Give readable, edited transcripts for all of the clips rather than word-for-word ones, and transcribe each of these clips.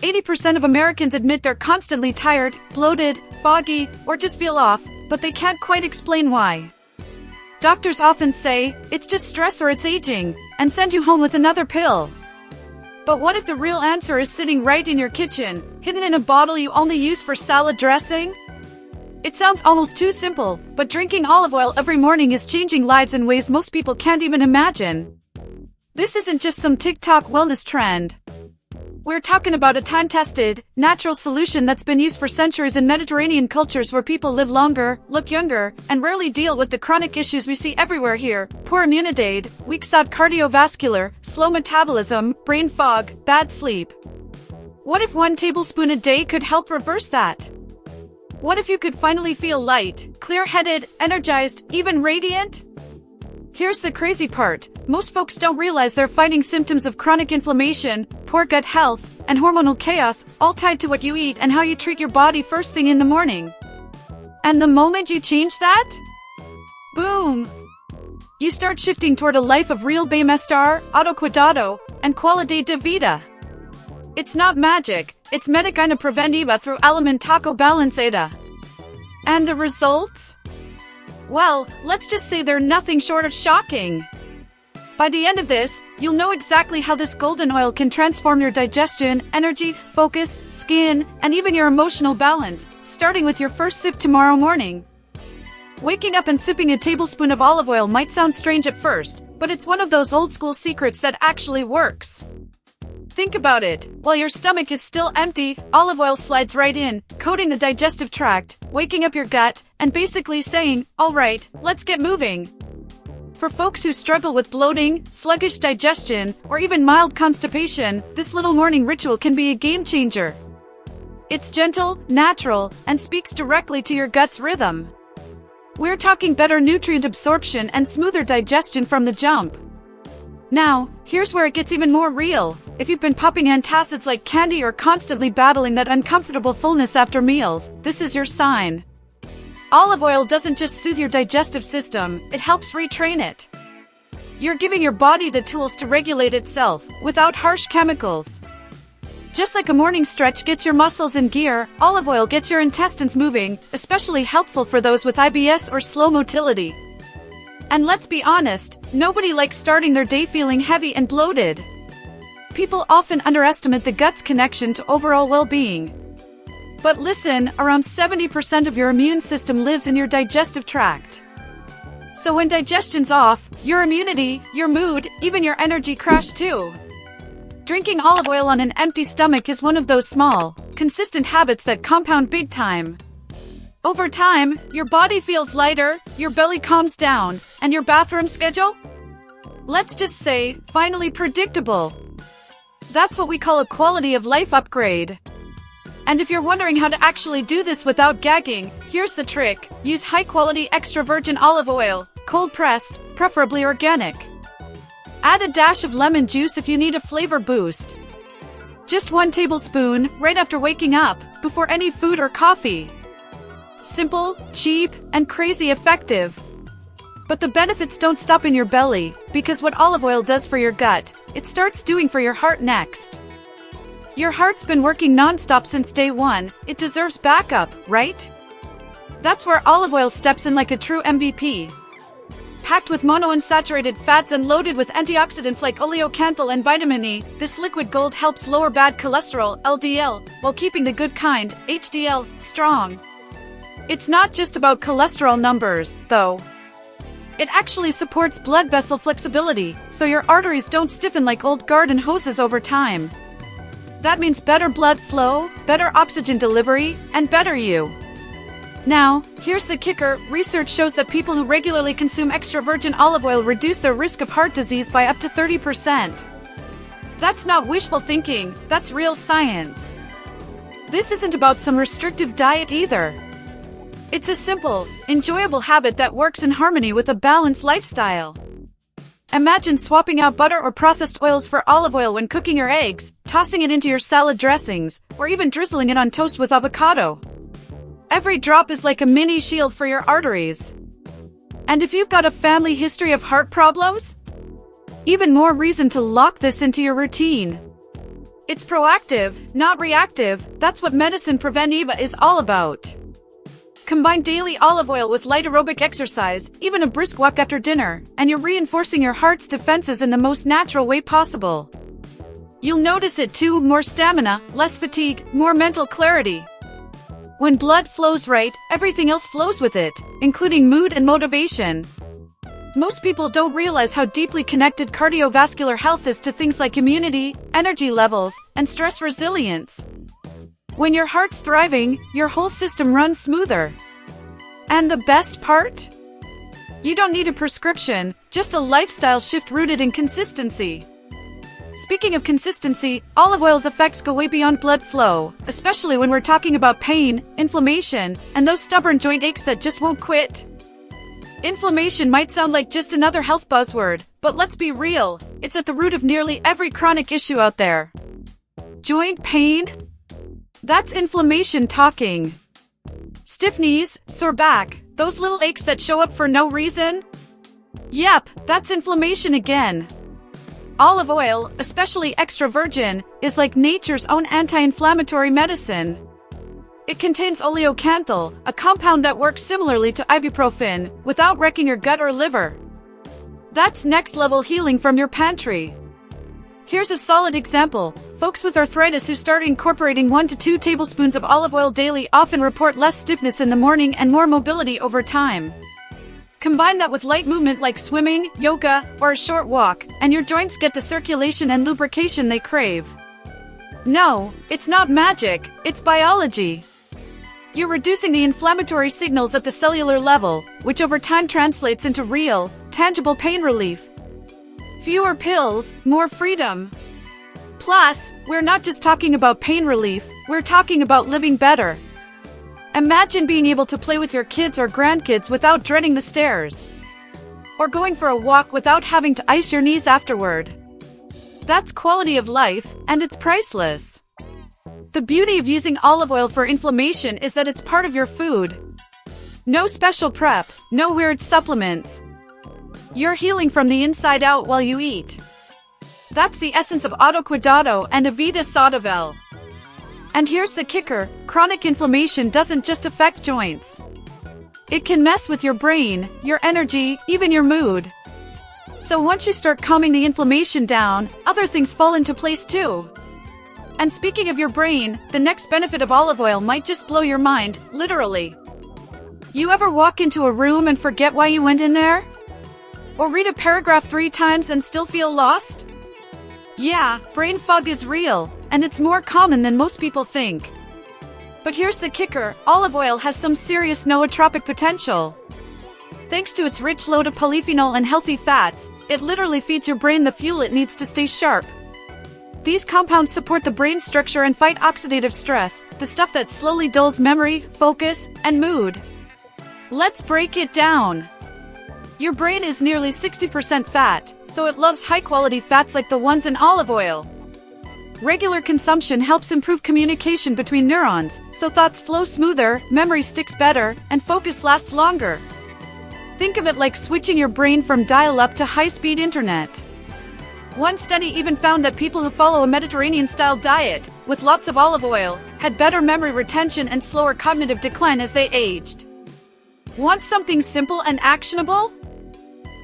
80% of Americans admit they're constantly tired, bloated, foggy, or just feel off, but they can't quite explain why. Doctors often say, it's just stress or it's aging, and send you home with another pill. But what if the real answer is sitting right in your kitchen, hidden in a bottle you only use for salad dressing? It sounds almost too simple, but drinking olive oil every morning is changing lives in ways most people can't even imagine. This isn't just some TikTok wellness trend. We're talking about a time-tested, natural solution that's been used for centuries in Mediterranean cultures where people live longer, look younger, and rarely deal with the chronic issues we see everywhere here: poor immunity, weak cardiovascular, slow metabolism, brain fog, bad sleep. What if 1 tablespoon a day could help reverse that? What if you could finally feel light, clear-headed, energized, even radiant? Here's the crazy part. Most folks don't realize they're fighting symptoms of chronic inflammation, poor gut health, and hormonal chaos, all tied to what you eat and how you treat your body first thing in the morning. And the moment you change that, boom! You start shifting toward a life of real bienestar, autocuidado, and qualidad de vida. It's not magic, it's medicina preventiva through alimentaco balanceada. And the results? Well, let's just say they're nothing short of shocking. By the end of this, you'll know exactly how this golden oil can transform your digestion, energy, focus, skin, and even your emotional balance, starting with your first sip tomorrow morning. Waking up and sipping a tablespoon of olive oil might sound strange at first, but it's one of those old-school secrets that actually works. Think about it. While your stomach is still empty, olive oil slides right in, coating the digestive tract, waking up your gut, and basically saying, all right, let's get moving. For folks who struggle with bloating, sluggish digestion, or even mild constipation, this little morning ritual can be a game changer. It's gentle, natural, and speaks directly to your gut's rhythm. We're talking better nutrient absorption and smoother digestion from the jump. Now, here's where it gets even more real. If you've been popping antacids like candy or constantly battling that uncomfortable fullness after meals, this is your sign. Olive oil doesn't just soothe your digestive system, it helps retrain it. You're giving your body the tools to regulate itself, without harsh chemicals. Just like a morning stretch gets your muscles in gear, olive oil gets your intestines moving, especially helpful for those with IBS or slow motility. And let's be honest, nobody likes starting their day feeling heavy and bloated. People often underestimate the gut's connection to overall well-being. But listen, around 70% of your immune system lives in your digestive tract. So when digestion's off, your immunity, your mood, even your energy crash too. Drinking olive oil on an empty stomach is one of those small, consistent habits that compound big time. Over time, your body feels lighter, your belly calms down, and your bathroom schedule? Let's just say, finally predictable. That's what we call a quality of life upgrade. And if you're wondering how to actually do this without gagging, here's the trick. Use high-quality extra virgin olive oil, cold-pressed, preferably organic. Add a dash of lemon juice if you need a flavor boost. Just 1 tablespoon, right after waking up, before any food or coffee. Simple, cheap, and crazy effective. But the benefits don't stop in your belly, because what olive oil does for your gut, it starts doing for your heart next. Your heart's been working non-stop since day one, it deserves backup, right? That's where olive oil steps in like a true MVP. Packed with monounsaturated fats and loaded with antioxidants like oleocanthal and vitamin E, this liquid gold helps lower bad cholesterol, LDL, while keeping the good kind, HDL, strong. It's not just about cholesterol numbers, though. It actually supports blood vessel flexibility, so your arteries don't stiffen like old garden hoses over time. That means better blood flow, better oxygen delivery, and better you. Now, here's the kicker. Research shows that people who regularly consume extra virgin olive oil reduce their risk of heart disease by up to 30%. That's not wishful thinking, that's real science. This isn't about some restrictive diet either. It's a simple, enjoyable habit that works in harmony with a balanced lifestyle. Imagine swapping out butter or processed oils for olive oil when cooking your eggs, tossing it into your salad dressings, or even drizzling it on toast with avocado. Every drop is like a mini shield for your arteries. And if you've got a family history of heart problems, even more reason to lock this into your routine. It's proactive, not reactive. That's what Medicine Preventiva is all about. Combine daily olive oil with light aerobic exercise, even a brisk walk after dinner, and you're reinforcing your heart's defenses in the most natural way possible. You'll notice it too: more stamina, less fatigue, more mental clarity. When blood flows right, everything else flows with it, including mood and motivation. Most people don't realize how deeply connected cardiovascular health is to things like immunity, energy levels, and stress resilience. When your heart's thriving, your whole system runs smoother. And the best part? You don't need a prescription, just a lifestyle shift rooted in consistency. Speaking of consistency, olive oil's effects go way beyond blood flow, especially when we're talking about pain, inflammation, and those stubborn joint aches that just won't quit. Inflammation might sound like just another health buzzword, but let's be real, it's at the root of nearly every chronic issue out there. Joint pain? That's inflammation talking. Stiff knees, sore back, those little aches that show up for no reason? Yep, that's inflammation again. Olive oil, especially extra virgin, is like nature's own anti-inflammatory medicine. It contains oleocanthal, a compound that works similarly to ibuprofen, without wrecking your gut or liver. That's next-level healing from your pantry. Here's a solid example. Folks with arthritis who start incorporating 1 to 2 tablespoons of olive oil daily often report less stiffness in the morning and more mobility over time. Combine that with light movement like swimming, yoga, or a short walk, and your joints get the circulation and lubrication they crave. No, it's not magic, it's biology. You're reducing the inflammatory signals at the cellular level, which over time translates into real, tangible pain relief. Fewer pills, more freedom. Plus, we're not just talking about pain relief, we're talking about living better. Imagine being able to play with your kids or grandkids without dreading the stairs. Or going for a walk without having to ice your knees afterward. That's quality of life, and it's priceless. The beauty of using olive oil for inflammation is that it's part of your food. No special prep, no weird supplements. You're healing from the inside out while you eat. That's the essence of Autocuidado and Avida Saudavel. And here's the kicker, chronic inflammation doesn't just affect joints. It can mess with your brain, your energy, even your mood. So once you start calming the inflammation down, other things fall into place too. And speaking of your brain, the next benefit of olive oil might just blow your mind, literally. You ever walk into a room and forget why you went in there? Or read a paragraph 3 times and still feel lost? Yeah, brain fog is real, and it's more common than most people think. But here's the kicker, olive oil has some serious nootropic potential. Thanks to its rich load of polyphenol and healthy fats, it literally feeds your brain the fuel it needs to stay sharp. These compounds support the brain structure and fight oxidative stress, the stuff that slowly dulls memory, focus, and mood. Let's break it down. Your brain is nearly 60% fat, so it loves high-quality fats like the ones in olive oil. Regular consumption helps improve communication between neurons, so thoughts flow smoother, memory sticks better, and focus lasts longer. Think of it like switching your brain from dial-up to high-speed internet. One study even found that people who follow a Mediterranean-style diet, with lots of olive oil, had better memory retention and slower cognitive decline as they aged. Want something simple and actionable?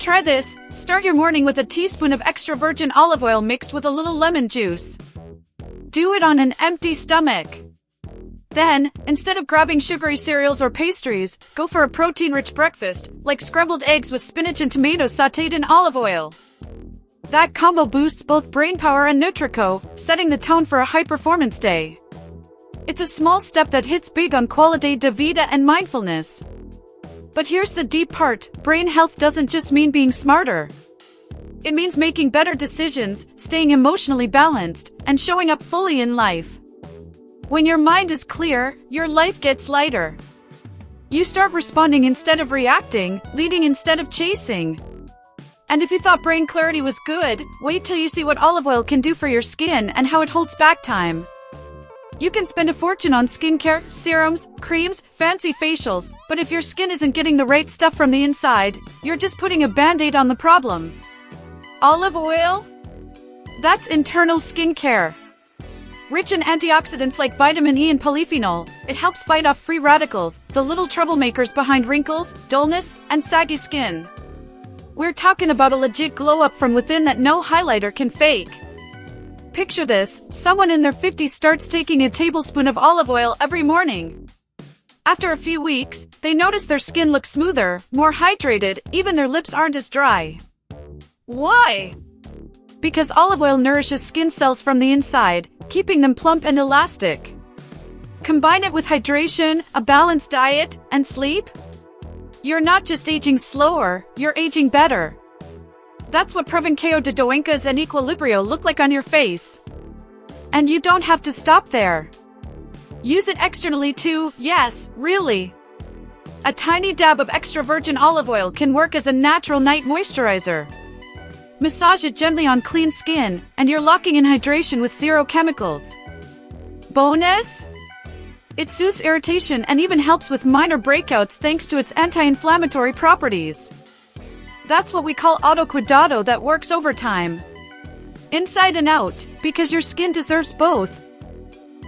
Try this. Start your morning with a teaspoon of extra virgin olive oil mixed with a little lemon juice. Do it on an empty stomach. Then, instead of grabbing sugary cereals or pastries, go for a protein-rich breakfast, like scrambled eggs with spinach and tomatoes sautéed in olive oil. That combo boosts both brain power and Nutrico, setting the tone for a high-performance day. It's a small step that hits big on qualidad de vida and mindfulness. But here's the deep part, brain health doesn't just mean being smarter. It means making better decisions, staying emotionally balanced, and showing up fully in life. When your mind is clear, your life gets lighter. You start responding instead of reacting, leading instead of chasing. And if you thought brain clarity was good, wait till you see what olive oil can do for your skin and how it holds back time. You can spend a fortune on skincare, serums, creams, fancy facials, but if your skin isn't getting the right stuff from the inside, you're just putting a band-aid on the problem. Olive oil? That's internal skincare. Rich in antioxidants like vitamin E and polyphenol, it helps fight off free radicals, the little troublemakers behind wrinkles, dullness, and saggy skin. We're talking about a legit glow-up from within that no highlighter can fake. Picture this, someone in their 50s starts taking a tablespoon of olive oil every morning. After a few weeks, they notice their skin looks smoother, more hydrated, even their lips aren't as dry. Why? Because olive oil nourishes skin cells from the inside, keeping them plump and elastic. Combine it with hydration, a balanced diet, and sleep. You're not just aging slower, you're aging better. That's what Prevenceo de Doencas and Equilibrio look like on your face. And you don't have to stop there. Use it externally too, yes, really. A tiny dab of extra virgin olive oil can work as a natural night moisturizer. Massage it gently on clean skin, and you're locking in hydration with zero chemicals. Bonus? It soothes irritation and even helps with minor breakouts thanks to its anti-inflammatory properties. That's what we call autocuidado that works overtime. Inside and out, because your skin deserves both.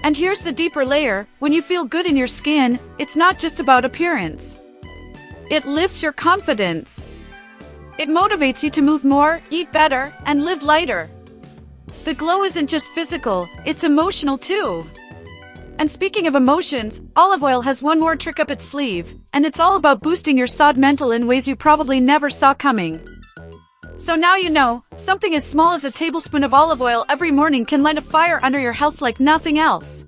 And here's the deeper layer, when you feel good in your skin, it's not just about appearance. It lifts your confidence. It motivates you to move more, eat better, and live lighter. The glow isn't just physical, it's emotional too. And speaking of emotions, olive oil has one more trick up its sleeve, and it's all about boosting your SOD mental in ways you probably never saw coming. So now you know, something as small as a tablespoon of olive oil every morning can light a fire under your health like nothing else.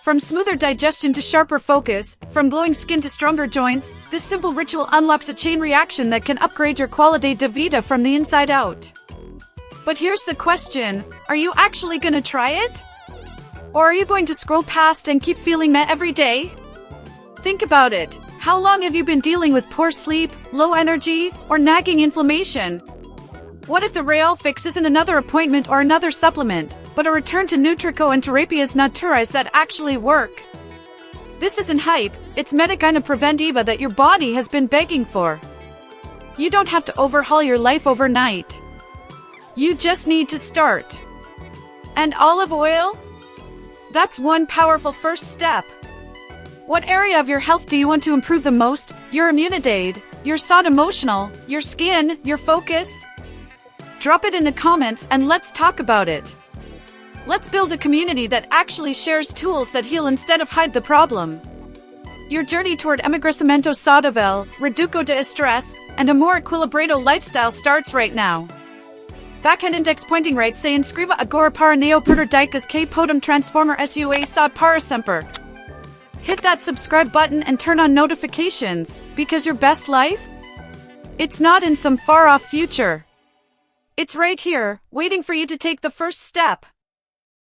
From smoother digestion to sharper focus, from glowing skin to stronger joints, this simple ritual unlocks a chain reaction that can upgrade your qualidad de vida from the inside out. But here's the question, are you actually gonna try it? Or are you going to scroll past and keep feeling meh every day? Think about it. How long have you been dealing with poor sleep, low energy, or nagging inflammation? What if the real fix isn't another appointment or another supplement, but a return to Nutrico and Terapias Naturae that actually work? This isn't hype, it's Medigina Preventiva that your body has been begging for. You don't have to overhaul your life overnight. You just need to start. And olive oil? That's one powerful first step. What area of your health do you want to improve the most? Your immunidade, your SOD emotional, your skin, your focus? Drop it in the comments and let's talk about it. Let's build a community that actually shares tools that heal instead of hide the problem. Your journey toward emagrecimiento saudável, reducción de estrés, and a more equilibrado lifestyle starts right now. Backhand index pointing right se inscriba agora para neo perder dicas que podem transformar sua SOD para sempre. Hit that subscribe button and turn on notifications, because your best life? It's not in some far-off future. It's right here, waiting for you to take the first step.